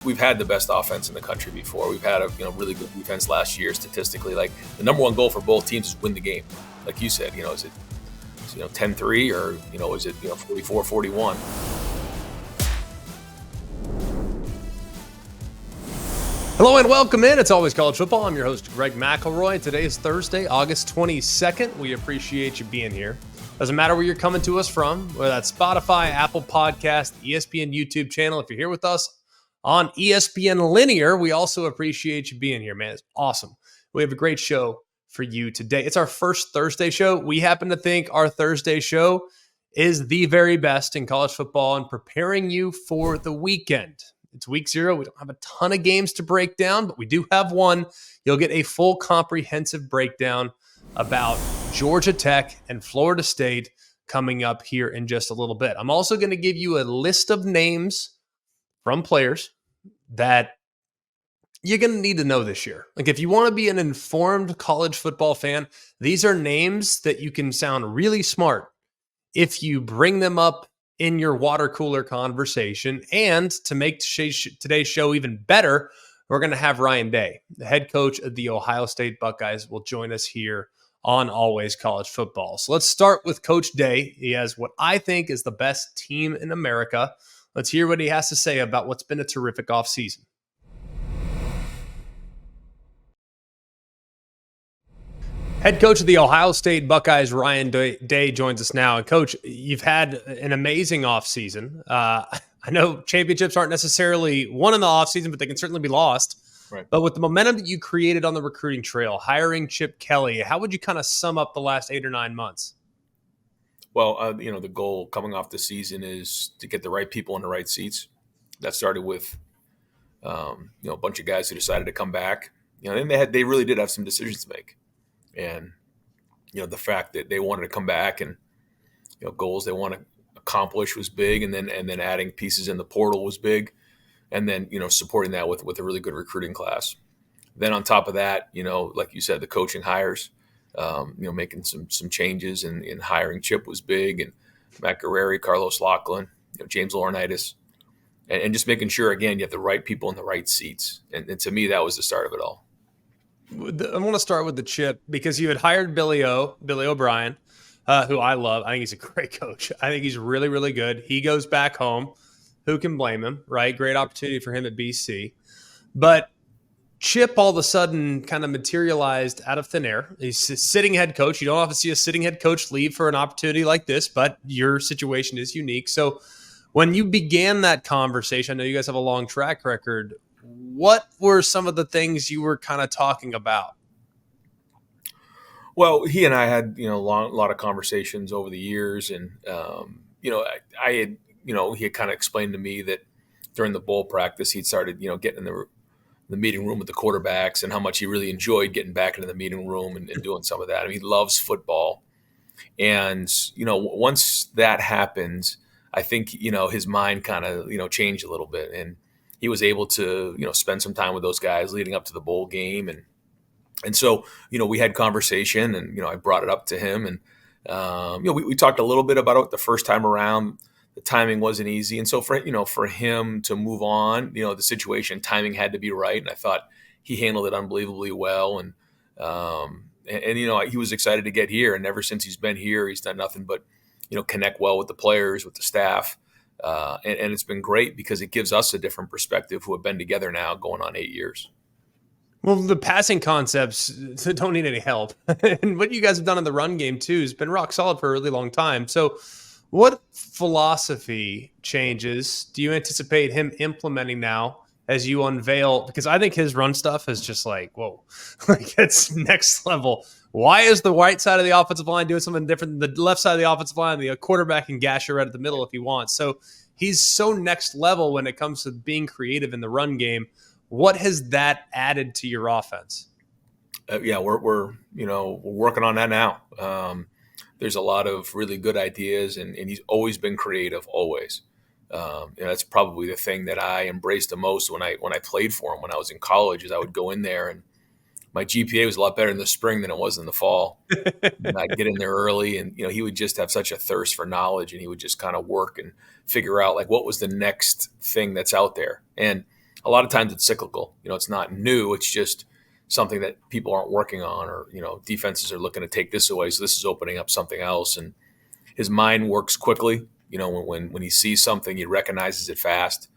We've had the best offense in the country before. We've had a really good defense last year statistically. Like, the number one goal for both teams is win the game. Like you said, is it 10-3 or is it 44-41? Hello and welcome in. It's Always College Football. I'm your host, Greg McElroy. Today is Thursday, August 22nd. We appreciate you being here. Doesn't matter where you're coming to us from, whether that's Spotify, Apple Podcast, ESPN YouTube channel. If you're here with us on ESPN Linear, we also appreciate you being here, man. It's awesome. We have a great show for you today. It's our first Thursday show. We happen to think our Thursday show is the very best in college football and preparing you for the weekend. It's week 0. We don't have a ton of games to break down, but we do have one. You'll get a full comprehensive breakdown about Georgia Tech and Florida State coming up here in just a little bit. I'm also going to give you a list of names from players that you're going to need to know this year. Like, if you want to be an informed college football fan, these are names that you can sound really smart if you bring them up in your water cooler conversation. And to make today's show even better, we're going to have Ryan Day, the head coach of the Ohio State Buckeyes, will join us here on Always College Football. So let's start with Coach Day. He has what I think is the best team in America. Let's hear what he has to say about what's been a terrific offseason. Head coach of the Ohio State Buckeyes, Ryan Day, joins us now. And Coach, you've had an amazing offseason. I know championships aren't necessarily won in the offseason, but they can certainly be lost. Right. But with the momentum that you created on the recruiting trail, hiring Chip Kelly, how would you kind of sum up the last 8 or 9 months? Well, the goal coming off the season is to get the right people in the right seats. That started with, a bunch of guys who decided to come back. And they really did have some decisions to make. And, the fact that they wanted to come back and, goals they want to accomplish was big. And then adding pieces in the portal was big. And then, supporting that with a really good recruiting class. Then on top of that, like you said, the coaching hires, making some changes in hiring Chip was big. And McElroy, Carlos Lachlan, James Laurinaitis, and just making sure, again, you have the right people in the right seats. And to me, that was the start of it all. I want to start with the Chip because you had hired Billy O'Brien, who I love. I think he's a great coach. I think he's really, really good. He goes back home. Who can blame him, right? Great opportunity for him at BC. But Chip all of a sudden kind of materialized out of thin air. He's a sitting head coach. You don't often see a sitting head coach leave for an opportunity like this, but your situation is unique. So when you began that conversation, I know you guys have a long track record. What were some of the things you were kind of talking about? Well, he and I had, a lot of conversations over the years. And, I had, he had kind of explained to me that during the bowl practice, he'd started, getting in the meeting room with the quarterbacks and how much he really enjoyed getting back into the meeting room and doing some of that. I mean, he loves football. And, once that happened, I think, his mind kind of, changed a little bit. And he was able to, spend some time with those guys leading up to the bowl game. And so, we had conversation and, I brought it up to him and, we talked a little bit about it the first time around. The timing wasn't easy. And so for him to move on, the situation, timing had to be right. And I thought he handled it unbelievably well. And he was excited to get here. And ever since he's been here, he's done nothing but, connect well with the players, with the staff. And it's been great because it gives us a different perspective who have been together now going on 8 years. Well, the passing concepts don't need any help. And what you guys have done in the run game, too, has been rock solid for a really long time. So what philosophy changes do you anticipate him implementing now as you unveil? Because I think his run stuff is just like, whoa, like it's next level. Why is the right side of the offensive line doing something different than the left side of the offensive line? The quarterback can gash you right at the middle if he wants. So he's so next level when it comes to being creative in the run game. What has that added to your offense? We're working on that now. There's a lot of really good ideas, and he's always been creative, always. That's probably the thing that I embraced the most when I played for him when I was in college. Is I would go in there and my GPA was a lot better in the spring than it was in the fall. And I'd get in there early, and he would just have such a thirst for knowledge, and he would just kind of work and figure out like what was the next thing that's out there. And a lot of times it's cyclical. It's not new. It's just something that people aren't working on, or defenses are looking to take this away, so this is opening up something else. And his mind works quickly. When he sees something, he recognizes it fast.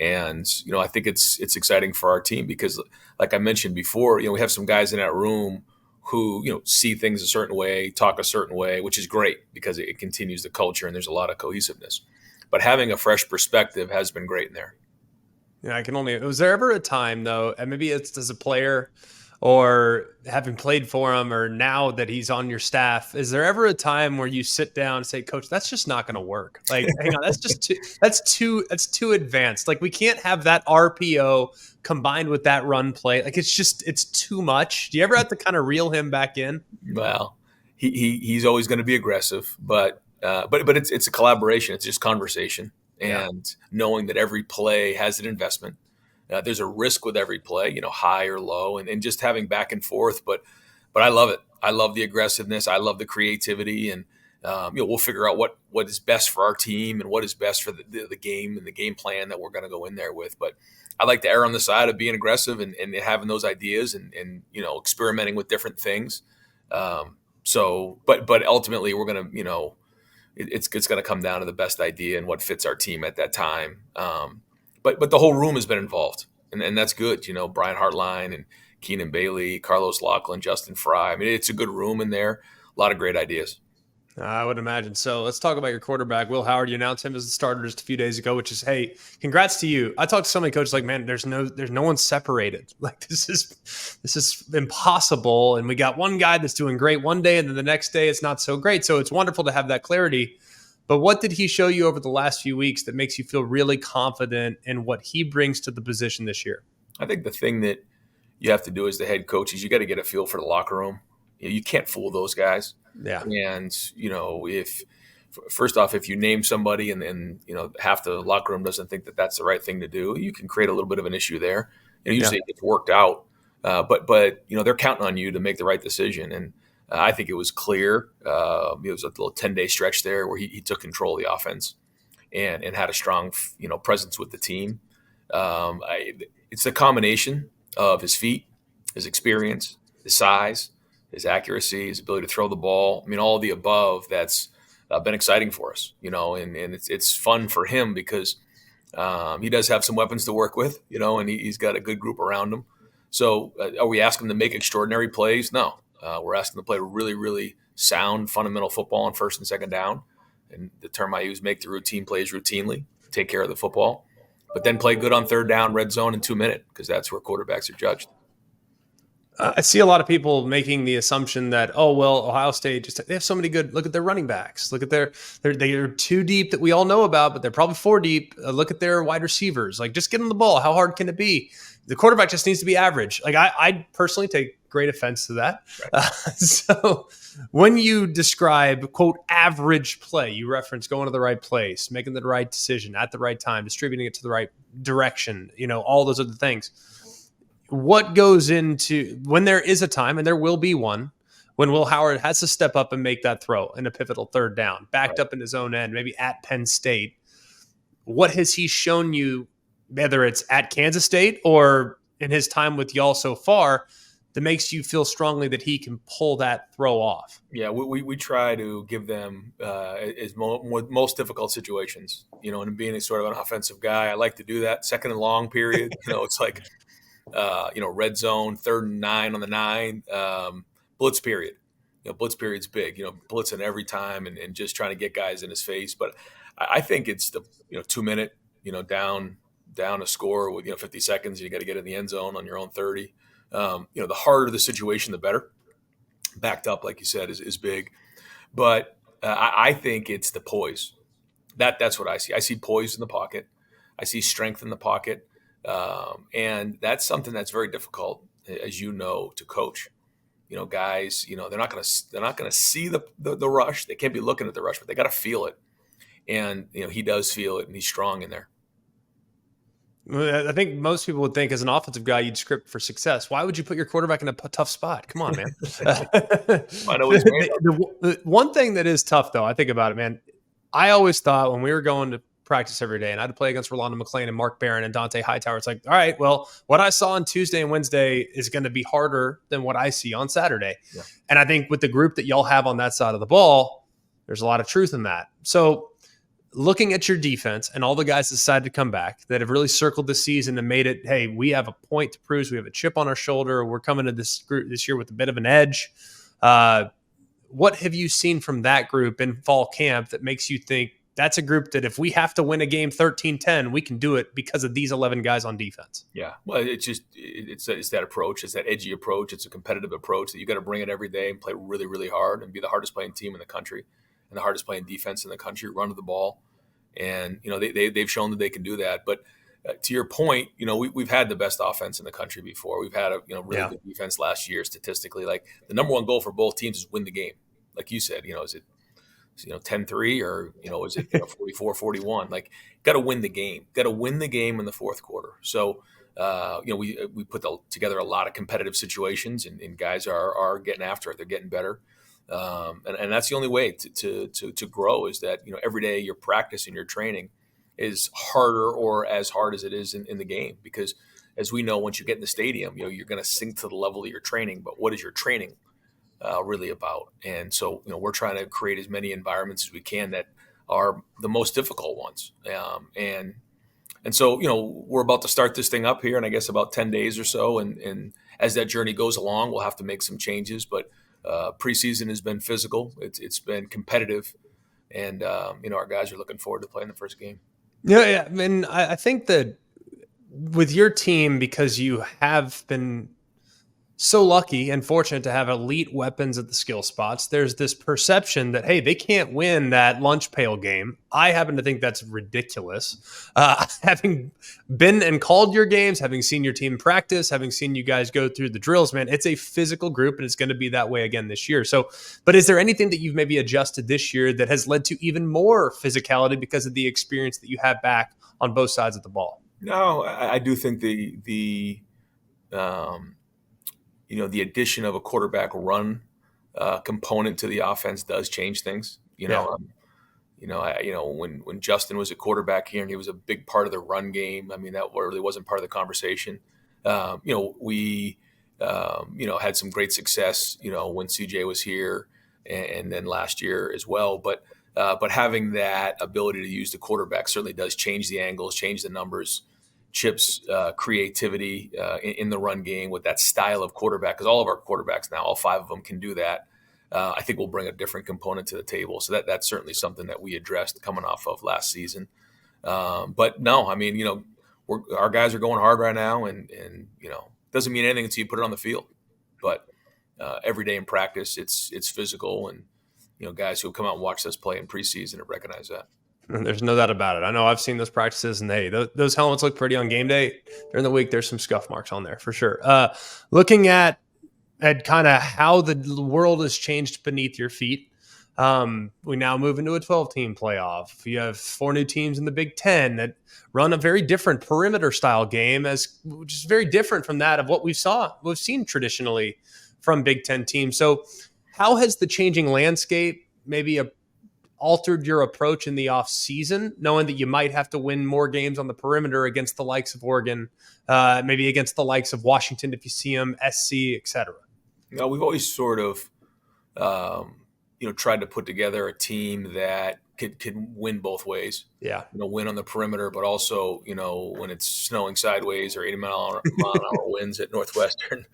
And I think it's exciting for our team because, like I mentioned before, we have some guys in that room who see things a certain way, talk a certain way, which is great because it continues the culture and there's a lot of cohesiveness. But having a fresh perspective has been great in there. Yeah, was there ever a time though, and maybe it's as a player or having played for him or now that he's on your staff, is there ever a time where you sit down and say, Coach, that's just not going to work? Like, hang on, that's too advanced. Like, we can't have that RPO combined with that run play. Like, it's too much. Do you ever have to kind of reel him back in? Well, he's always going to be aggressive, but it's a collaboration. It's just conversation and knowing that every play has an investment. There's a risk with every play, high or low, and just having back and forth. But I love it. I love the aggressiveness. I love the creativity, and we'll figure out what is best for our team and what is best for the game and the game plan that we're going to go in there with. But I like to err on the side of being aggressive and having those ideas and experimenting with different things. But ultimately we're going to it's going to come down to the best idea and what fits our team at that time. But the whole room has been involved, and that's good. Brian Hartline and Keenan Bailey, Carlos Lachlan, Justin Fry. I mean, it's a good room in there. A lot of great ideas. I would imagine. So let's talk about your quarterback, Will Howard. You announced him as the starter just a few days ago, which is, hey, congrats to you. I talked to so many coaches like, man, there's no one separated. Like, this is impossible. And we got one guy that's doing great one day, and then the next day it's not so great. So it's wonderful to have that clarity. But what did he show you over the last few weeks that makes you feel really confident in what he brings to the position this year? I think the thing that you have to do as the head coach is you got to get a feel for the locker room. You can't fool those guys. Yeah. And, if you name somebody and half the locker room doesn't think that that's the right thing to do, you can create a little bit of an issue there. Usually it gets worked out. But they're counting on you to make the right decision. And I think it was clear. It was a little 10-day stretch there where he took control of the offense and had a strong, presence with the team. It's a combination of his feet, his experience, his size, his accuracy, his ability to throw the ball. I mean, all of the above that's been exciting for us, and it's fun for him because he does have some weapons to work with, and he's got a good group around him. So are we asking him to make extraordinary plays? No. We're asking him to play really, really sound, fundamental football on first and second down. And the term I use, make the routine plays routinely, take care of the football, but then play good on third down, red zone, and 2 minute, because that's where quarterbacks are judged. I see a lot of people making the assumption that, Ohio State they have so many good. Look at their running backs. Look at they're 2 deep that we all know about, but they're probably 4 deep. Look at their wide receivers. Like, just get them the ball. How hard can it be? The quarterback just needs to be average. Like, I personally take great offense to that. Right. So when you describe, quote, average play, you reference going to the right place, making the right decision at the right time, distributing it to the right direction, all those other things. What goes into when there is a time, and there will be one, when Will Howard has to step up and make that throw in a pivotal third down, backed up in his own end, maybe at Penn State? What has he shown you, whether it's at Kansas State or in his time with y'all so far, that makes you feel strongly that he can pull that throw off? Yeah, we try to give them most difficult situations, and being a sort of an offensive guy, I like to do that. Second and long period, it's like, red zone, 3rd and 9 on the 9, blitz period. Blitz period's big, blitzing every time and just trying to get guys in his face. But I think it's the 2 minute, down a score with 50 seconds. You got to get in the end zone on your own 30. The harder the situation, the better. Backed up, like you said, is big. But I think it's the poise. That's what I see. I see poise in the pocket. I see strength in the pocket. And that's something that's very difficult, as to coach. Guys, they're not going to see the rush. They can't be looking at the rush, but they got to feel it. And he does feel it, and he's strong in there. I think most people would think, as an offensive guy, you'd script for success. Why would you put your quarterback in a tough spot? Come on, man. I know the one thing that is tough, though, I think about it, man. I always thought when we were going to practice every day and I had to play against Rolando McClain and Mark Barron and Dante Hightower, it's like, all right, well, what I saw on Tuesday and Wednesday is going to be harder than what I see on Saturday. Yeah. And I think with the group that y'all have on that side of the ball, there's a lot of truth in that. So looking at your defense and all the guys that decided to come back that have really circled the season and made it, hey, we have a point to prove, we have a chip on our shoulder, we're coming to this group this year with a bit of an edge. What have you seen from that group in fall camp that makes you think that's a group that if we have to win a game 13-10, we can do it because of these 11 guys on defense? Yeah, well, it's that approach. It's that edgy approach. It's a competitive approach that you got to bring it every day and play really, really hard and be the hardest playing team in the country and the hardest playing defense in the country, run to the ball. And, they've shown that they can do that. But to your point, we've had the best offense in the country before. We've had a really good defense last year statistically. Like the number one goal for both teams is win the game. Like you said, is it 10-3 or is it 44-41? Like got to win the game. Got to win the game in the fourth quarter. So we put together a lot of competitive situations and guys are getting after it. They're getting better. And that's the only way to grow is that every day your practice and your training is harder or as hard as it is in the game, because as we know, once you get in the stadium, you're going to sink to the level of your training. But what is your training really about? And so we're trying to create as many environments as we can that are the most difficult ones. And so we're about to start this thing up here in I guess about 10 days or so. And as that journey goes along, we'll have to make some changes. But preseason has been physical. It's been competitive, and our guys are looking forward to playing the first game. Yeah. I mean, I think that with your team, because you have been so lucky and fortunate to have elite weapons at the skill spots, there's this perception that, hey, they can't win that lunch pail game. I happen to think that's ridiculous. Having been and called your games, having seen your team practice, having seen you guys go through the drills, man, it's a physical group and it's going to be that way again this year. So, but is there anything that you've maybe adjusted this year that has led to even more physicality because of the experience that you have back on both sides of the ball? No, I do think the addition of a quarterback run component to the offense does change things. When Justin was a quarterback here and he was a big part of the run game, I mean, that really wasn't part of the conversation. We had some great success, when CJ was here and then last year as well. But having that ability to use the quarterback certainly does change the angles, change the numbers, Chip's creativity in the run game with that style of quarterback, because all of our quarterbacks now, all five of them can do that. I think we'll bring a different component to the table. So that's certainly something that we addressed coming off of last season. But no, I mean, our guys are going hard right now, and doesn't mean anything until you put it on the field. But every day in practice, it's physical, and guys who come out and watch us play in preseason have recognized that. And there's no doubt about it. I know I've seen those practices, and hey, those helmets look pretty on game day. During the week, there's some scuff marks on there for sure. Looking at kind of how the world has changed beneath your feet, we now move into a 12-team playoff. You have 4 new teams in the Big Ten that run a very different perimeter-style game, which is very different from that of what we've seen traditionally from Big Ten teams. So how has the changing landscape maybe altered your approach in the off season, knowing that you might have to win more games on the perimeter against the likes of Oregon, maybe against the likes of Washington if you see them, SC, et cetera? We've always sort of, tried to put together a team that could win both ways. Yeah. Win on the perimeter, but also, when it's snowing sideways or 80-mile an hour winds at Northwestern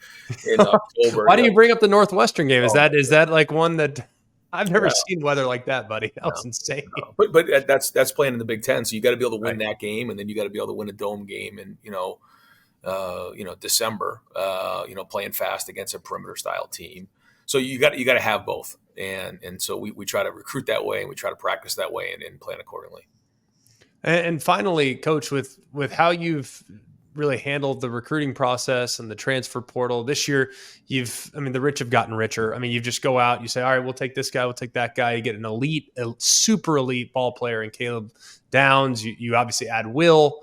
in October. Why do you bring up the Northwestern game? Is that like one that I've never seen weather like that, buddy? That was insane. No. But that's playing in the Big Ten, so you got to be able to win that game, and then you got to be able to win a dome game, and December, playing fast against a perimeter style team. So you got to have both, and so we try to recruit that way, and we try to practice that way, and plan accordingly. And finally, Coach, with how you've really handled the recruiting process and the transfer portal this year, the rich have gotten richer. I mean, you just go out, you say, all right, we'll take this guy, we'll take that guy. You get a super elite ball player in Caleb Downs. You obviously add Will.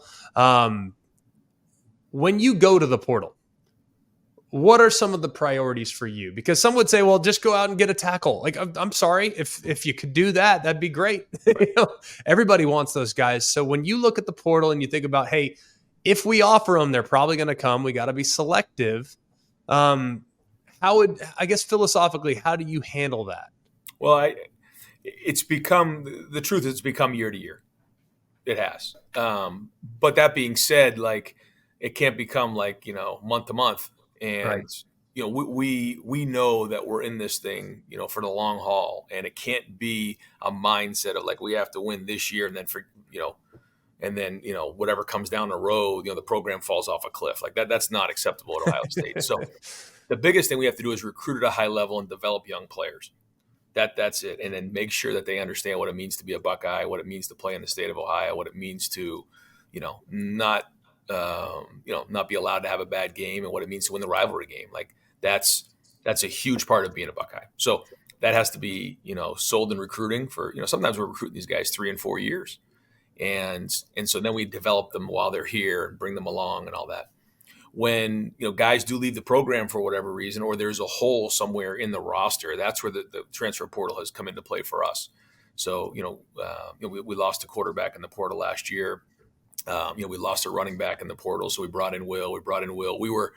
When you go to the portal, what are some of the priorities for you? Because some would say, well, just go out and get a tackle. Like, I'm sorry, if you could do that, that'd be great. Everybody wants those guys. So when you look at the portal and you think about, hey, if we offer them, they're probably going to come. We got to be selective. I guess philosophically, how do you handle that? Well, it's become the truth. It's become year to year. It has. But that being said, like it can't become like month to month. And Right. we know that we're in this thing for the long haul, and it can't be a mindset of like we have to win this year and then whatever comes down the road, the program falls off a cliff like that. That's not acceptable at Ohio State. So the biggest thing we have to do is recruit at a high level and develop young players. That's it. And then make sure that they understand what it means to be a Buckeye, what it means to play in the state of Ohio, what it means to, not be allowed to have a bad game, and what it means to win the rivalry game. Like that's a huge part of being a Buckeye. So that has to be, sold in recruiting for, sometimes we're recruiting these guys 3 and 4 years. And so then we develop them while they're here and bring them along and all that. When guys do leave the program for whatever reason, or there's a hole somewhere in the roster, that's where the transfer portal has come into play for us. So we lost a quarterback in the portal last year. We lost a running back in the portal, so we brought in Will. We were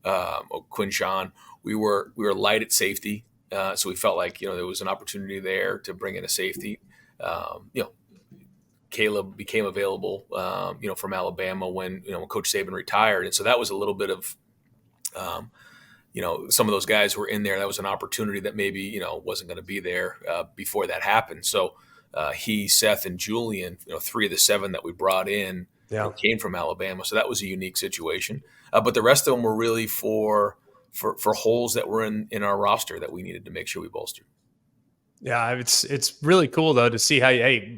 Quinshawn. We were light at safety, so we felt like there was an opportunity there to bring in a safety. Caleb became available, from Alabama when Coach Saban retired, and so that was a little bit of, some of those guys were in there. That was an opportunity that maybe wasn't going to be there before that happened. So he, Seth, and Julian, 3 of the 7 that we brought in came from Alabama. So that was a unique situation. But the rest of them were really for holes that were in our roster that we needed to make sure we bolstered. Yeah, it's really cool though to see how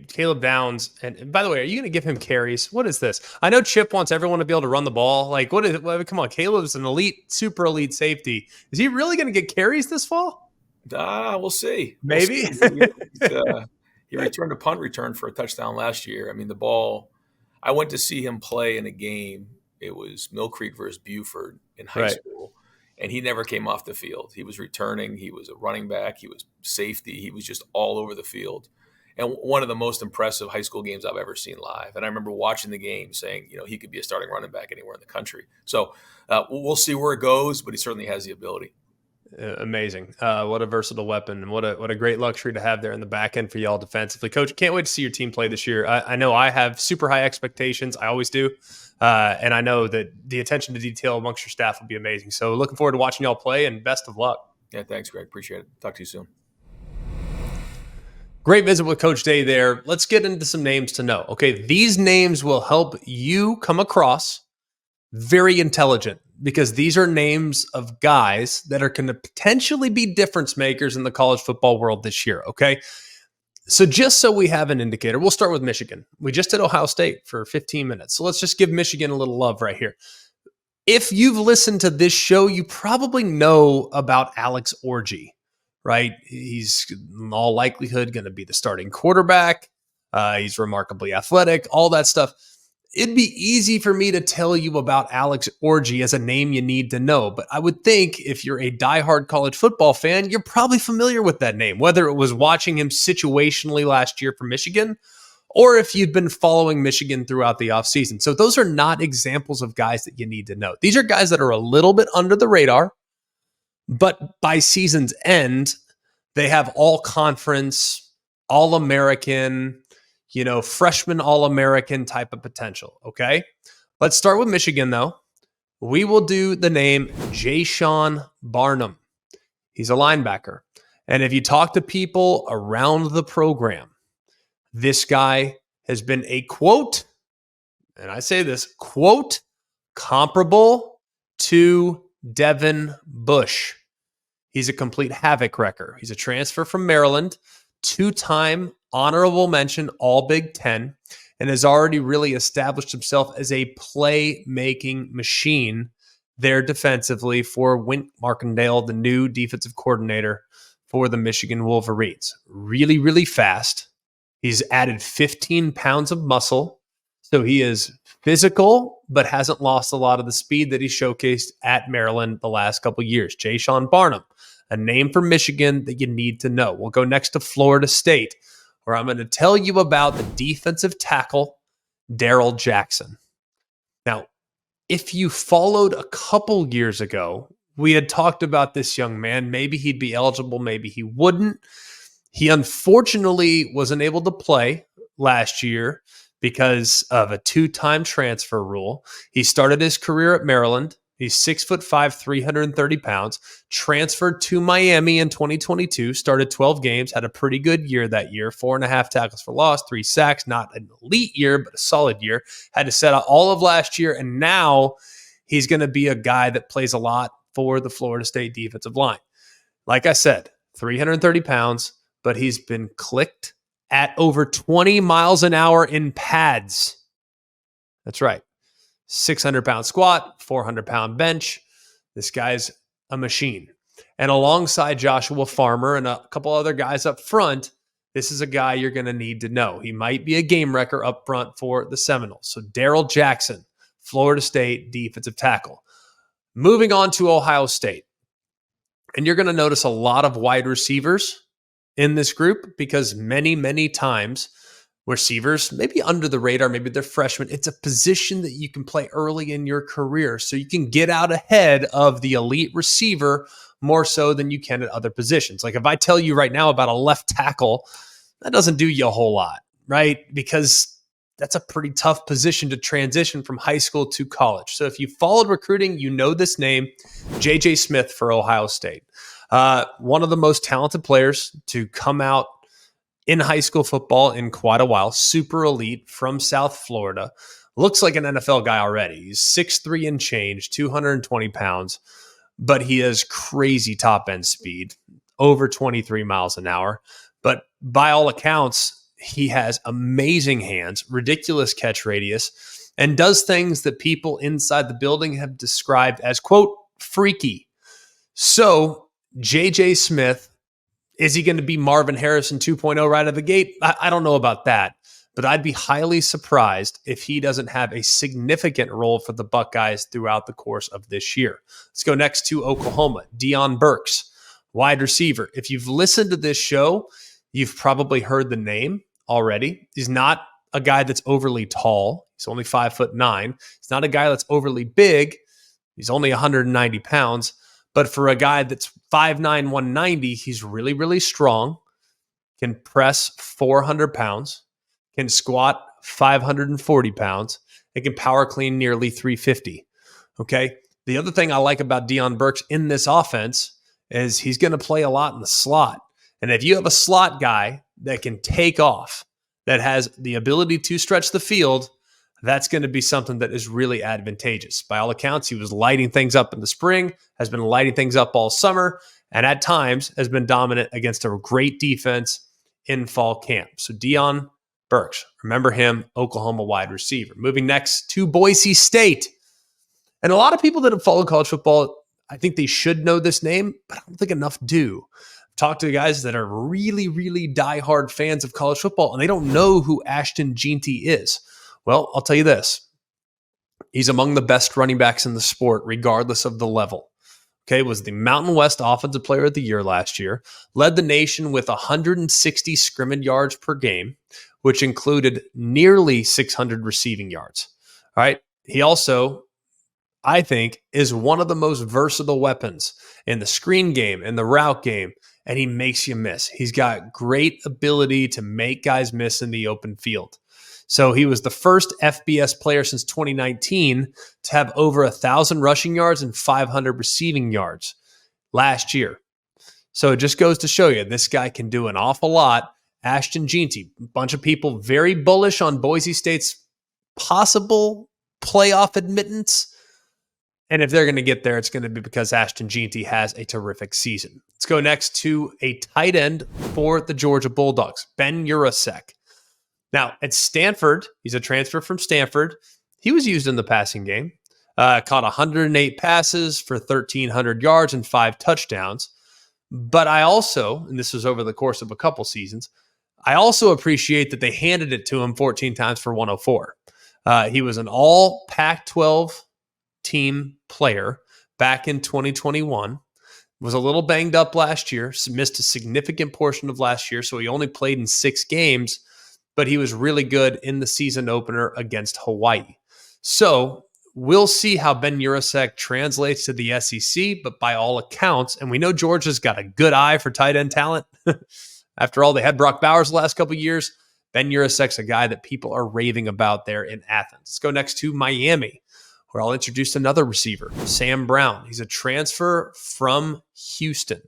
Caleb Downs, and by the way, are you going to give him carries? What is this? I know Chip wants everyone to be able to run the ball. Like, what is it? Come on, Caleb's an super elite safety. Is he really going to get carries this fall? We'll see. Maybe. He returned a punt return for a touchdown last year. I mean, the ball. I went to see him play in a game. It was Mill Creek versus Buford in high school. And he never came off the field. He was returning. He was a running back. He was safety. He was just all over the field. And one of the most impressive high school games I've ever seen live. And I remember watching the game saying, he could be a starting running back anywhere in the country. So we'll see where it goes, but he certainly has the ability. Amazing. What a versatile weapon, and what a great luxury to have there in the back end for y'all defensively. Coach, can't wait to see your team play this year. I know I have super high expectations. I always do. And I know that the attention to detail amongst your staff will be amazing. So looking forward to watching y'all play, and best of luck. Yeah, thanks, Greg. Appreciate it. Talk to you soon. Great visit with Coach Day there. Let's get into some names to know. Okay, these names will help you come across very intelligent, because these are names of guys that are going to potentially be difference makers in the college football world this year, okay? So just so we have an indicator, we'll start with Michigan. We just did Ohio State for 15 minutes. So let's just give Michigan a little love right here. If you've listened to this show, you probably know about Alex Orji, right? He's in all likelihood going to be the starting quarterback. He's remarkably athletic, all that stuff. It'd be easy for me to tell you about Alex Orji as a name you need to know, but I would think if you're a diehard college football fan, you're probably familiar with that name, whether it was watching him situationally last year for Michigan, or if you've been following Michigan throughout the offseason. So those are not examples of guys that you need to know. These are guys that are a little bit under the radar, but by season's end, they have all conference, all American, freshman All-American type of potential, okay? Let's start with Michigan, though. We will do the name Jayshon Barnum. He's a linebacker. And if you talk to people around the program, this guy has been a quote, and I say this, quote, comparable to Devin Bush. He's a complete havoc wrecker. He's a transfer from Maryland, 2-time honorable mention All Big Ten, and has already really established himself as a playmaking machine there defensively for Wink Martindale, the new defensive coordinator for the Michigan Wolverines. Really, really fast. He's added 15 pounds of muscle So he is physical, but hasn't lost a lot of the speed that he showcased at Maryland the last couple of years. Jayshon Barnum, a name for Michigan that you need to know. We'll go next to Florida State, where I'm going to tell you about the defensive tackle, Darrell Jackson. Now, if you followed a couple years ago, we had talked about this young man. Maybe he'd be eligible, maybe he wouldn't. He unfortunately wasn't able to play last year because of a 2-time transfer rule. He started his career at Maryland. He's 6'5", 330 pounds, transferred to Miami in 2022, started 12 games, had a pretty good year that year, 4.5 tackles for loss, 3 sacks, not an elite year, but a solid year. Had to set out all of last year, and now he's going to be a guy that plays a lot for the Florida State defensive line. Like I said, 330 pounds, but he's been clicked at over 20 miles an hour in pads. That's right. 600-pound squat, 400-pound bench. This guy's a machine. And alongside Joshua Farmer and a couple other guys up front, this is a guy you're going to need to know. He might be a game wrecker up front for the Seminoles. So Darrell Jackson, Florida State defensive tackle. Moving on to Ohio State. And you're going to notice a lot of wide receivers in this group because many, many times receivers, maybe under the radar, maybe they're freshmen. It's a position that you can play early in your career, so you can get out ahead of the elite receiver more so than you can at other positions. Like if I tell you right now about a left tackle, that doesn't do you a whole lot, right? Because that's a pretty tough position to transition from high school to college. So if you followed recruiting, you know this name, J.J. Smith for Ohio State. One of the most talented players to come out in high school football in quite a while, super elite from South Florida. Looks like an NFL guy already. He's 6'3" and change, 220 pounds, but he has crazy top end speed, over 23 miles an hour. But by all accounts, he has amazing hands, ridiculous catch radius, and does things that people inside the building have described as, quote, freaky. So J.J. Smith, is he going to be Marvin Harrison 2.0 right out of the gate? I don't know about that, but I'd be highly surprised if he doesn't have a significant role for the Buckeyes throughout the course of this year. Let's go next to Oklahoma. Deion Burks, wide receiver. If you've listened to this show, you've probably heard the name already. He's not a guy that's overly tall. He's only 5'9". He's not a guy that's overly big. He's only 190 pounds. But for a guy that's 5'9", 190, he's really, really strong, can press 400 pounds, can squat 540 pounds, and can power clean nearly 350. Okay? The other thing I like about Deion Burks in this offense is he's going to play a lot in the slot. And if you have a slot guy that can take off, that has the ability to stretch the field, that's going to be something that is really advantageous. By all accounts, he was lighting things up in the spring, has been lighting things up all summer, and at times has been dominant against a great defense in fall camp. So Deion Burks, remember him, Oklahoma wide receiver. Moving next to Boise State. And a lot of people that have followed college football, I think they should know this name, but I don't think enough do. I've talked to guys that are really, really diehard fans of college football, and they don't know who Ashton Jeanty is. Well, I'll tell you this. He's among the best running backs in the sport, regardless of the level. Okay, was the Mountain West Offensive Player of the Year last year, led the nation with 160 scrimmage yards per game, which included nearly 600 receiving yards. All right, he also, I think, is one of the most versatile weapons in the screen game, in the route game, and he makes you miss. He's got great ability to make guys miss in the open field. So he was the first FBS player since 2019 to have over 1,000 rushing yards and 500 receiving yards last year. So it just goes to show you this guy can do an awful lot. Ashton Jeanty, a bunch of people very bullish on Boise State's possible playoff admittance. And if they're going to get there, it's going to be because Ashton Jeanty has a terrific season. Let's go next to a tight end for the Georgia Bulldogs, Ben Urasek. Now, at Stanford, he's a transfer from Stanford. He was used in the passing game, caught 108 passes for 1,300 yards and 5 touchdowns. But I also, and this was over the course of a couple seasons, I also appreciate that they handed it to him 14 times for 104. He was an all Pac-12 team player back in 2021. Was a little banged up last year, missed a significant portion of last year, so he only played in 6 games, but he was really good in the season opener against Hawaii. So we'll see how Ben Urasek translates to the SEC, but by all accounts, and we know Georgia's got a good eye for tight end talent. After all, they had Brock Bowers the last couple of years. Ben Urasek's a guy that people are raving about there in Athens. Let's go next to Miami, where I'll introduce another receiver, Sam Brown. He's a transfer from Houston.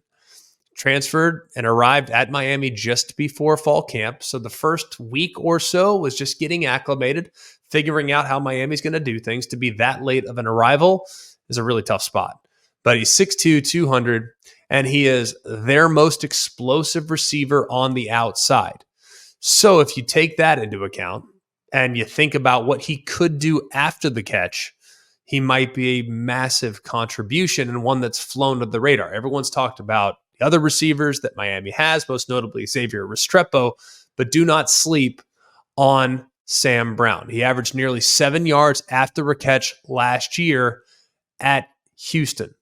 Transferred and arrived at Miami just before fall camp. So the first week or so was just getting acclimated, figuring out how Miami's going to do things. To be that late of an arrival is a really tough spot. But he's 6'2", 200, and he is their most explosive receiver on the outside. So if you take that into account and you think about what he could do after the catch, he might be a massive contribution and one that's flown to the radar. Everyone's talked about the other receivers that Miami has, most notably Xavier Restrepo, but do not sleep on Sam Brown. He averaged nearly 7 yards after a catch last year at Houston.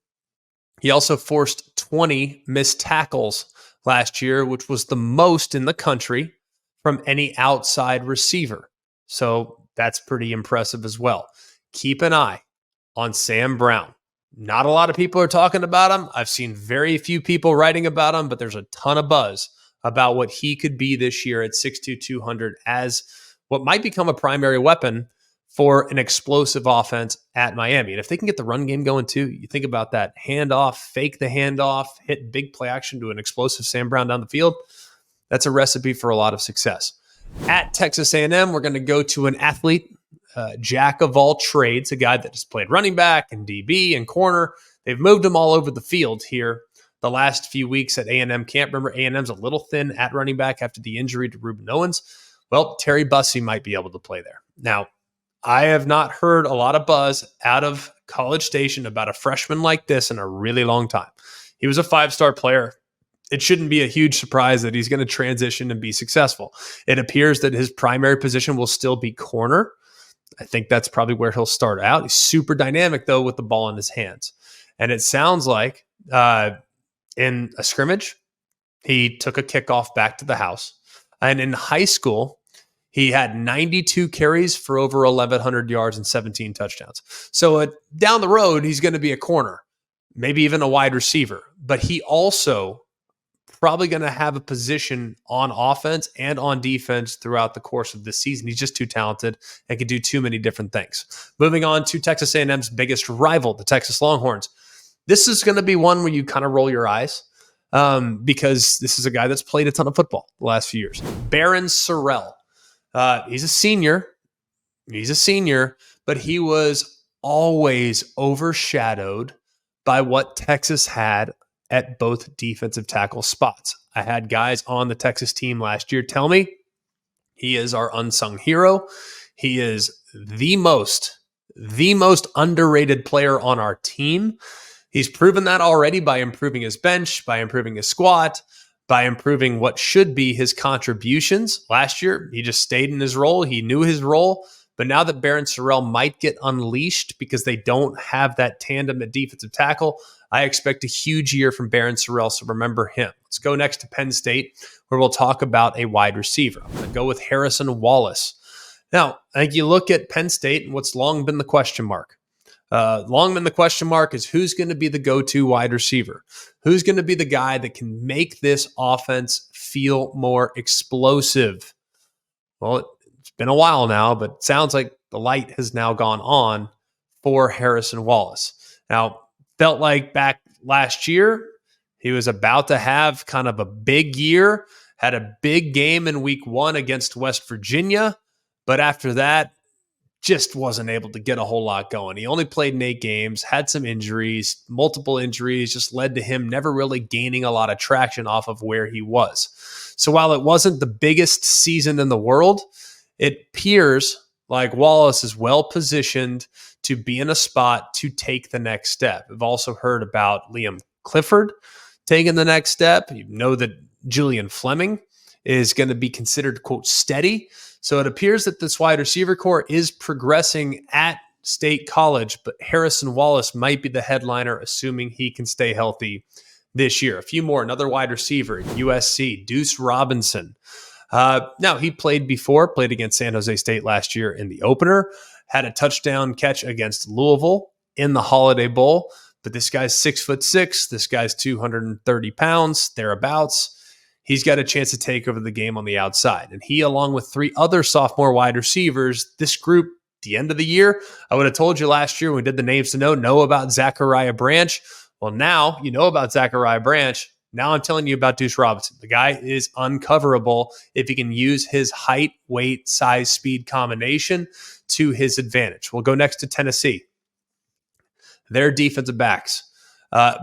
He also forced 20 missed tackles last year, which was the most in the country from any outside receiver. So that's pretty impressive as well. Keep an eye on Sam Brown. Not a lot of people are talking about him. I've seen very few people writing about him, but there's a ton of buzz about what he could be this year at 6'2", 200 as what might become a primary weapon for an explosive offense at Miami. And if they can get the run game going too, you think about that handoff, fake the handoff, hit big play action to an explosive Sam Brown down the field. That's a recipe for a lot of success. At Texas A&M, we're going to go to an athlete, jack of all trades, a guy that has played running back and DB and corner. They've moved him all over the field here the last few weeks at A&M camp. Remember, A&M's a little thin at running back after the injury to Ruben Owens. Well, Terry Bussey might be able to play there. Now, I have not heard a lot of buzz out of College Station about a freshman like this in a really long time. He was a 5-star player. It shouldn't be a huge surprise that he's going to transition and be successful. It appears that his primary position will still be corner. I think that's probably where he'll start out. He's super dynamic, though, with the ball in his hands. And it sounds like in a scrimmage, he took a kickoff back to the house. And in high school, he had 92 carries for over 1,100 yards and 17 touchdowns. So down the road, he's going to be a corner, maybe even a wide receiver. But he also probably going to have a position on offense and on defense throughout the course of this season. He's just too talented and can do too many different things. Moving on to Texas A&M's biggest rival, the Texas Longhorns. This is going to be one where you kind of roll your eyes because this is a guy that's played a ton of football the last few years. Barron Sorrell. He's a senior, but he was always overshadowed by what Texas had at both defensive tackle spots. I had guys on the Texas team last year tell me he is our unsung hero. He is the most underrated player on our team. He's proven that already by improving his bench, by improving his squat, by improving what should be his contributions. Last year, he just stayed in his role. He knew his role. But now that Barron Sorrell might get unleashed because they don't have that tandem at defensive tackle, I expect a huge year from Barron Sorrell, so remember him. Let's go next to Penn State, where we'll talk about a wide receiver. I'm going to go with Harrison Wallace. Now, I think you look at Penn State and what's long been the question mark. Is who's going to be the go-to wide receiver? Who's going to be the guy that can make this offense feel more explosive? Well, it's been a while now, but it sounds like the light has now gone on for Harrison Wallace. Now, felt like back last year, he was about to have kind of a big year, had a big game in week 1 against West Virginia, but after that, just wasn't able to get a whole lot going. He only played in 8 games, had some injuries, multiple injuries, just led to him never really gaining a lot of traction off of where he was. So while it wasn't the biggest season in the world, it appears like Wallace is well positioned to be in a spot to take the next step. I've also heard about Liam Clifford taking the next step. You know that Julian Fleming is going to be considered, quote, steady. So it appears that this wide receiver core is progressing at State College, but Harrison Wallace might be the headliner, assuming he can stay healthy this year. A few more, another wide receiver at USC, Deuce Robinson. Now, he played against San Jose State last year in the opener, had a touchdown catch against Louisville in the Holiday Bowl, but this guy's 6'6", this guy's 230 pounds, thereabouts. He's got a chance to take over the game on the outside. And he, along with 3 other sophomore wide receivers, this group, the end of the year, I would have told you last year when we did the names to know about Zachariah Branch. Well, now you know about Zachariah Branch. Now I'm telling you about Deuce Robinson. The guy is uncoverable if he can use his height, weight, size, speed combination to his advantage. We'll go next to Tennessee. Their defensive backs,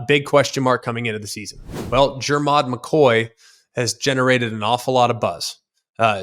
big question mark coming into the season. Well, Jermod McCoy has generated an awful lot of buzz.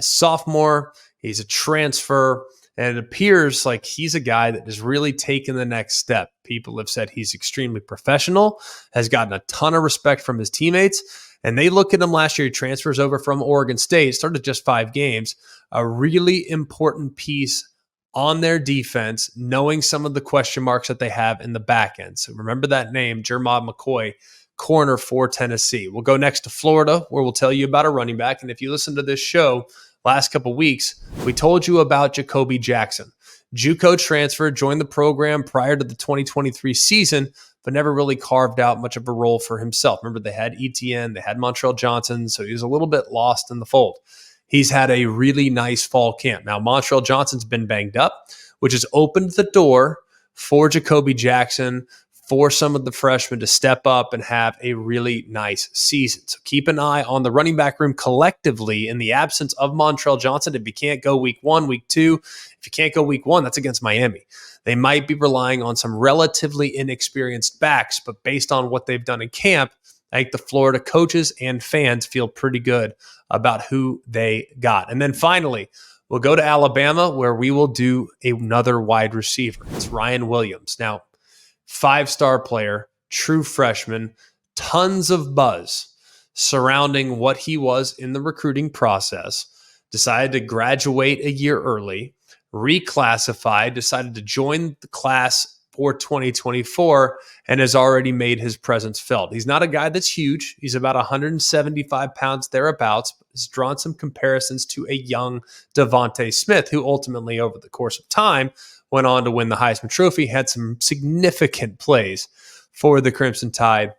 Sophomore, he's a transfer, and it appears like he's a guy that has really taken the next step. People have said he's extremely professional, has gotten a ton of respect from his teammates, and they look at him last year. He transfers over from Oregon State, started just 5 games, a really important piece on their defense, knowing some of the question marks that they have in the back end. So remember that name, Jermod McCoy, corner for Tennessee. We'll go next to Florida, where we'll tell you about a running back. And if you listen to this show last couple weeks, we told you about Jacoby Jackson. JUCO transfer, joined the program prior to the 2023 season, but never really carved out much of a role for himself. Remember, they had ETN, they had Montreal Johnson, so he was a little bit lost in the fold. He's had a really nice fall camp. Now, Montreal Johnson's been banged up, which has opened the door for Jacoby Jackson, for some of the freshmen to step up and have a really nice season. So keep an eye on the running back room collectively in the absence of Montreal Johnson. If you can't go week 1, week 2, if you can't go week 1, that's against Miami. They might be relying on some relatively inexperienced backs, but based on what they've done in camp, I think the Florida coaches and fans feel pretty good about who they got. And then finally, we'll go to Alabama, where we will do another wide receiver. It's Ryan Williams. Now, 5-star player, true freshman, tons of buzz surrounding what he was in the recruiting process, decided to graduate a year early, reclassified, decided to join the class for 2024, and has already made his presence felt. He's not a guy that's huge. He's about 175 pounds thereabouts, but has drawn some comparisons to a young Devontae Smith, who ultimately, over the course of time, went on to win the Heisman Trophy, had some significant plays for the Crimson Tide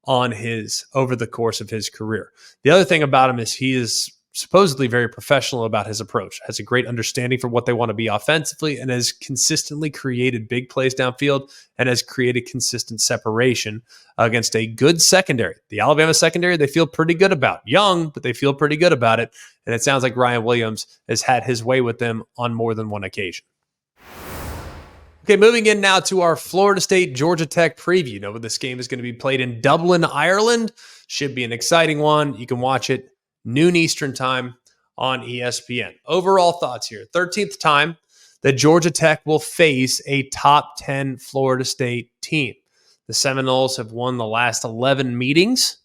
over the course of his career. The other thing about him is he is supposedly very professional about his approach, has a great understanding for what they want to be offensively, and has consistently created big plays downfield and has created consistent separation against a good secondary. The Alabama secondary, they feel pretty good about. Young, but they feel pretty good about it. And it sounds like Ryan Williams has had his way with them on more than one occasion. Okay, moving in now to our Florida State Georgia Tech preview. You know, this game is going to be played in Dublin, Ireland. Should be an exciting one. You can watch it noon Eastern time on ESPN. Overall thoughts here. 13th time that Georgia Tech will face a top 10 Florida State team. The Seminoles have won the last 11 meetings,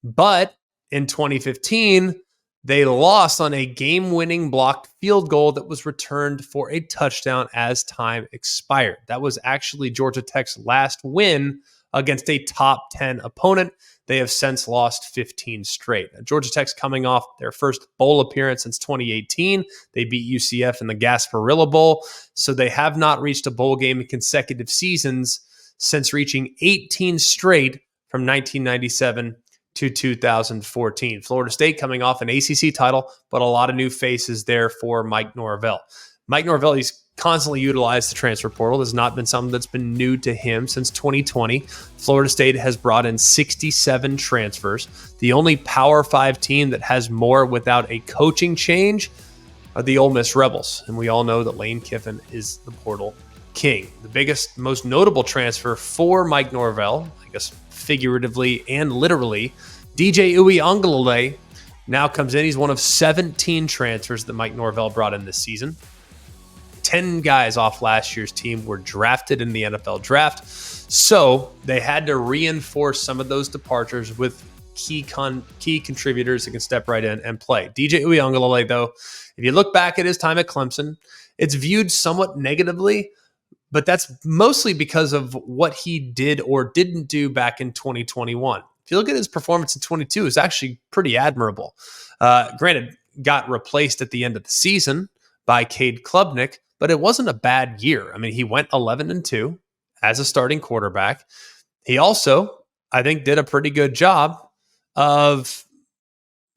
but in 2015, they lost on a game-winning blocked field goal that was returned for a touchdown as time expired. That was actually Georgia Tech's last win against a top 10 opponent. They have since lost 15 straight. Now, Georgia Tech's coming off their first bowl appearance since 2018. They beat UCF in the Gasparilla Bowl, so they have not reached a bowl game in consecutive seasons since reaching 18 straight from 1997 to 2014. Florida State coming off an ACC title, but a lot of new faces there for Mike Norvell. Mike Norvell, he's constantly utilized the transfer portal. There's not been something that's been new to him since 2020. Florida State has brought in 67 transfers. The only Power 5 team that has more without a coaching change are the Ole Miss Rebels. And we all know that Lane Kiffin is the portal king. The biggest, most notable transfer for Mike Norvell, I guess figuratively and literally, DJ Uiagalelei now comes in. He's one of 17 transfers that Mike Norvell brought in this season. 10 guys off last year's team were drafted in the NFL draft. So they had to reinforce some of those departures with key contributors that can step right in and play. DJ Uiagalelei, though, if you look back at his time at Clemson, it's viewed somewhat negatively, but that's mostly because of what he did or didn't do back in 2021. If you look at his performance in 22, it's actually pretty admirable. Granted, got replaced at the end of the season by Cade Klubnik, but it wasn't a bad year. I mean, he went 11-2 as a starting quarterback. He also, I think, did a pretty good job of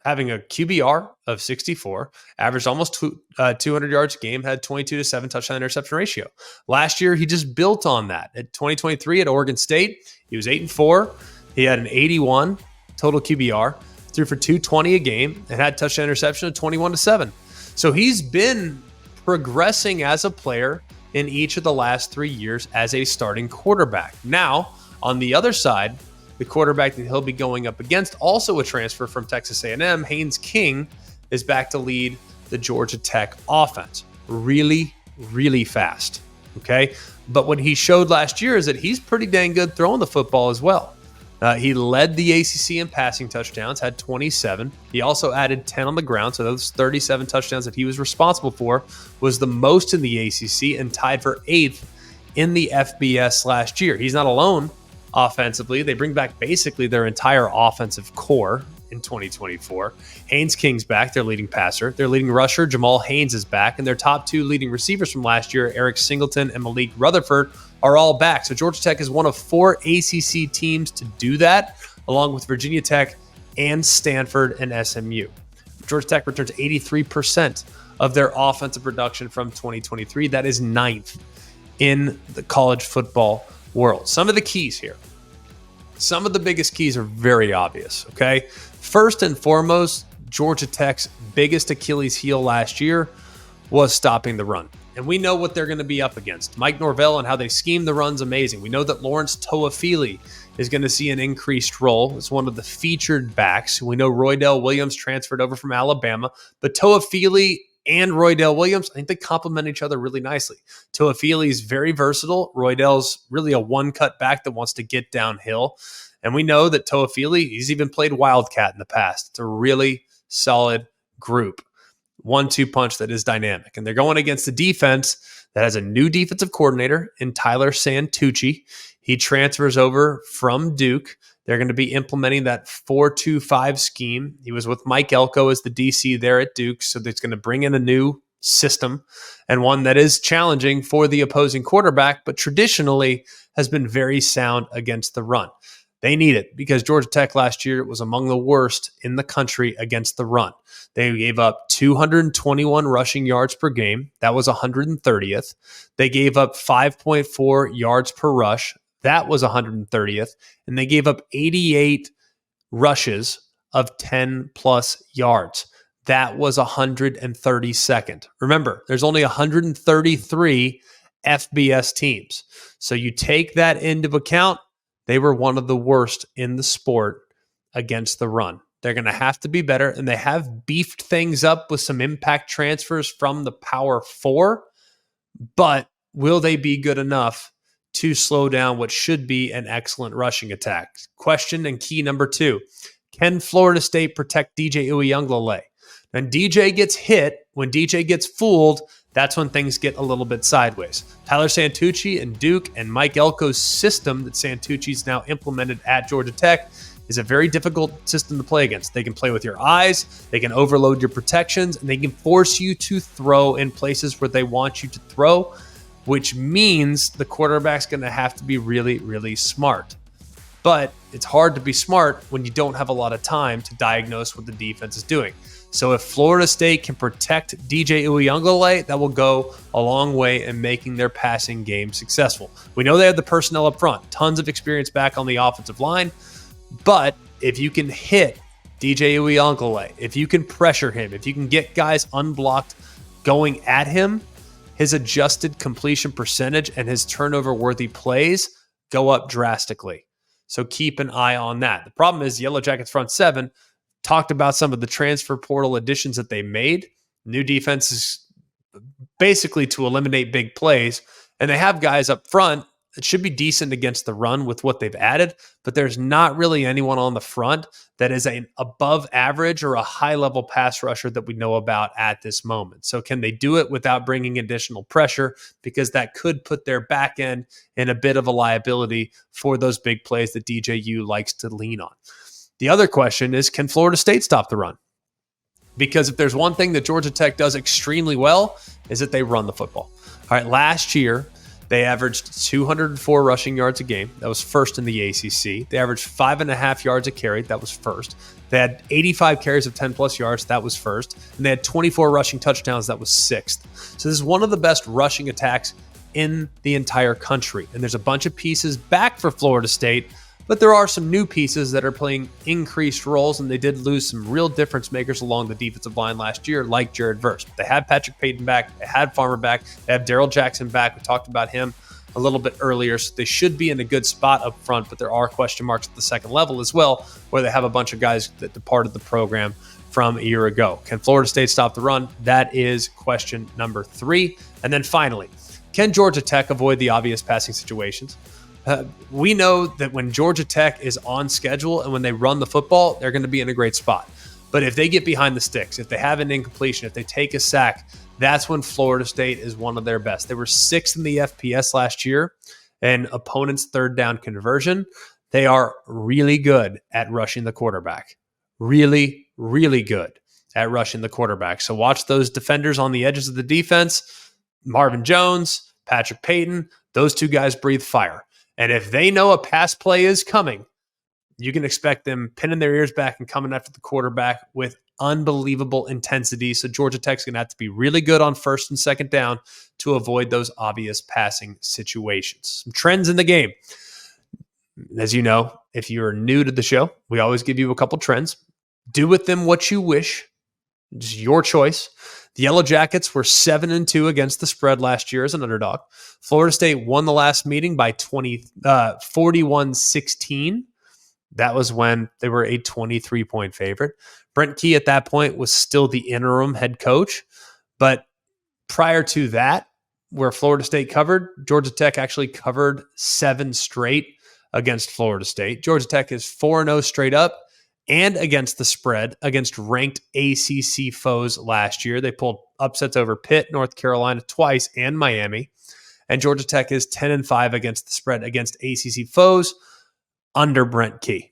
having a QBR of 64, averaged almost 200 yards a game, had 22-7 touchdown interception ratio. Last year, he just built on that. At 2023 at Oregon State, he was 8-4. He had an 81 total QBR, threw for 220 a game, and had touchdown interception of 21-7. So he's been progressing as a player in each of the last 3 years as a starting quarterback. Now, on the other side, the quarterback that he'll be going up against, also a transfer from Texas A&M, Haynes King, is back to lead the Georgia Tech offense. Really, really fast, okay? But what he showed last year is that he's pretty dang good throwing the football as well. He led the ACC in passing touchdowns, had 27. He also added 10 on the ground, so those 37 touchdowns that he was responsible for was the most in the ACC and tied for 8th in the FBS last year. He's not alone offensively. They bring back basically their entire offensive core in 2024. Haynes King's back, their leading passer. Their leading rusher, Jamal Haynes, is back, and their top 2 leading receivers from last year, Eric Singleton and Malik Rutherford, are all back. So Georgia Tech is one of 4 ACC teams to do that, along with Virginia Tech and Stanford and SMU. Georgia Tech returns 83% of their offensive production from 2023. That is 9th in the college football world. Some of the keys here. Some of the biggest keys are very obvious, okay? First and foremost, Georgia Tech's biggest Achilles heel last year was stopping the run. And we know what they're going to be up against. Mike Norvell and how they scheme the run's amazing. We know that Lawrence Toafili is going to see an increased role as one of the featured backs. We know Roydell Williams transferred over from Alabama, but Toafili and Roydell Williams, I think they complement each other really nicely. Toafili is very versatile. Roydell's really a one-cut back that wants to get downhill. And we know that Toafili, he's even played Wildcat in the past. It's a really solid group. 1-2 punch that is dynamic. And they're going against a defense that has a new defensive coordinator in Tyler Santucci. He transfers over from Duke. They're going to be implementing that 4-2-5 scheme. He was with Mike Elko as the DC there at Duke, so that's going to bring in a new system and one that is challenging for the opposing quarterback, but traditionally has been very sound against the run. They need it because Georgia Tech last year was among the worst in the country against the run. They gave up 221 rushing yards per game. That was 130th. They gave up 5.4 yards per rush. That was 130th. And they gave up 88 rushes of 10 plus yards. That was 132nd. Remember, there's only 133 FBS teams. So you take that into account, they were one of the worst in the sport against the run. They're going to have to be better, and they have beefed things up with some impact transfers from the Power 4, but will they be good enough to slow down what should be an excellent rushing attack? Question and key number 2, can Florida State protect DJ Uiagalelei? When DJ gets hit, when DJ gets fooled, that's when things get a little bit sideways. Tyler Santucci and Duke and Mike Elko's system that Santucci's now implemented at Georgia Tech is a very difficult system to play against. They can play with your eyes, they can overload your protections, and they can force you to throw in places where they want you to throw, which means the quarterback's going to have to be really, really smart. But it's hard to be smart when you don't have a lot of time to diagnose what the defense is doing. So if Florida State can protect DJ Uiagalelei, that will go a long way in making their passing game successful. We know they have the personnel up front, tons of experience back on the offensive line, but if you can hit DJ Uiagalelei, if you can pressure him, if you can get guys unblocked going at him, his adjusted completion percentage and his turnover-worthy plays go up drastically. So keep an eye on that. The problem is Yellow Jackets front 7 talked about some of the transfer portal additions that they made. New defenses basically to eliminate big plays. And they have guys up front It should be decent against the run with what they've added, but there's not really anyone on the front that is an above average or a high-level pass rusher that we know about at this moment. So can they do it without bringing additional pressure? Because that could put their back end in a bit of a liability for those big plays that DJU likes to lean on. The other question is, can Florida State stop the run? Because if there's one thing that Georgia Tech does extremely well, is that they run the football. All right, last year, they averaged 204 rushing yards a game. That was first in the ACC. They averaged 5.5 yards a carry. That was first. They had 85 carries of 10-plus yards. That was first. And they had 24 rushing touchdowns. That was sixth. So this is one of the best rushing attacks in the entire country. And there's a bunch of pieces back for Florida State, but there are some new pieces that are playing increased roles, and they did lose some real difference makers along the defensive line last year, like Jared Verse. They had Patrick Payton back. They had Farmer back. They have Darrell Jackson back. We talked about him a little bit earlier, so they should be in a good spot up front, but there are question marks at the second level as well, where they have a bunch of guys that departed the program from a year ago. Can Florida State stop the run? That is question number 3. And then finally, can Georgia Tech avoid the obvious passing situations? We know that when Georgia Tech is on schedule and when they run the football, they're going to be in a great spot. But if they get behind the sticks, if they have an incompletion, if they take a sack, that's when Florida State is one of their best. They were 6th in the FPS last year and opponents' third down conversion. They are really good at rushing the quarterback. Really, really good at rushing the quarterback. So watch those defenders on the edges of the defense. Marvin Jones, Patrick Payton, those two guys breathe fire. And if they know a pass play is coming, you can expect them pinning their ears back and coming after the quarterback with unbelievable intensity. So Georgia Tech's going to have to be really good on first and second down to avoid those obvious passing situations. Some trends in the game. As you know, if you're new to the show, we always give you a couple trends. Do with them what you wish. It's your choice. The Yellow Jackets were 7-2 against the spread last year as an underdog. Florida State won the last meeting by 41-16. That was when they were a 23-point favorite. Brent Key at that point was still the interim head coach. But prior to that, where Florida State covered, Georgia Tech actually covered 7 straight against Florida State. Georgia Tech is 4-0 straight up and against the spread against ranked ACC foes last year. They pulled upsets over Pitt, North Carolina twice, and Miami. And Georgia Tech is 10-5 against the spread against ACC foes under Brent Key.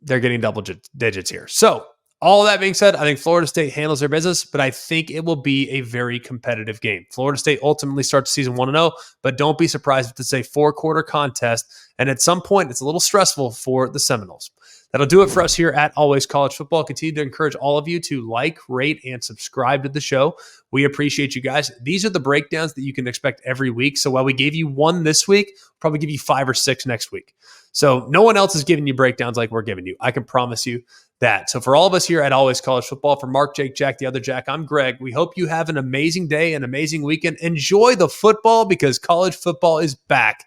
They're getting double digits here. So all of that being said, I think Florida State handles their business, but I think it will be a very competitive game. Florida State ultimately starts the season 1-0, but don't be surprised if it's a 4-quarter contest. And at some point, it's a little stressful for the Seminoles. That'll do it for us here at Always College Football. Continue to encourage all of you to like, rate, and subscribe to the show. We appreciate you guys. These are the breakdowns that you can expect every week. So while we gave you 1 this week, we'll probably give you 5 or 6 next week. So no one else is giving you breakdowns like we're giving you. I can promise you that. So for all of us here at Always College Football, for Mark, Jake, Jack, the other Jack, I'm Greg. We hope you have an amazing day, an amazing weekend. Enjoy the football because college football is back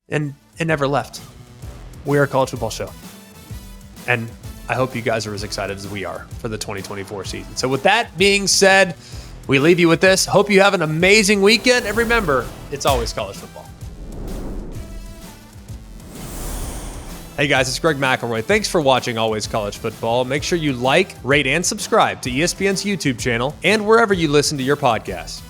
and it never left. We are a college football show. And I hope you guys are as excited as we are for the 2024 season. So with that being said, we leave you with this. Hope you have an amazing weekend. And remember, it's always college football. Hey guys, it's Greg McElroy. Thanks for watching Always College Football. Make sure you like, rate, and subscribe to ESPN's YouTube channel and wherever you listen to your podcasts.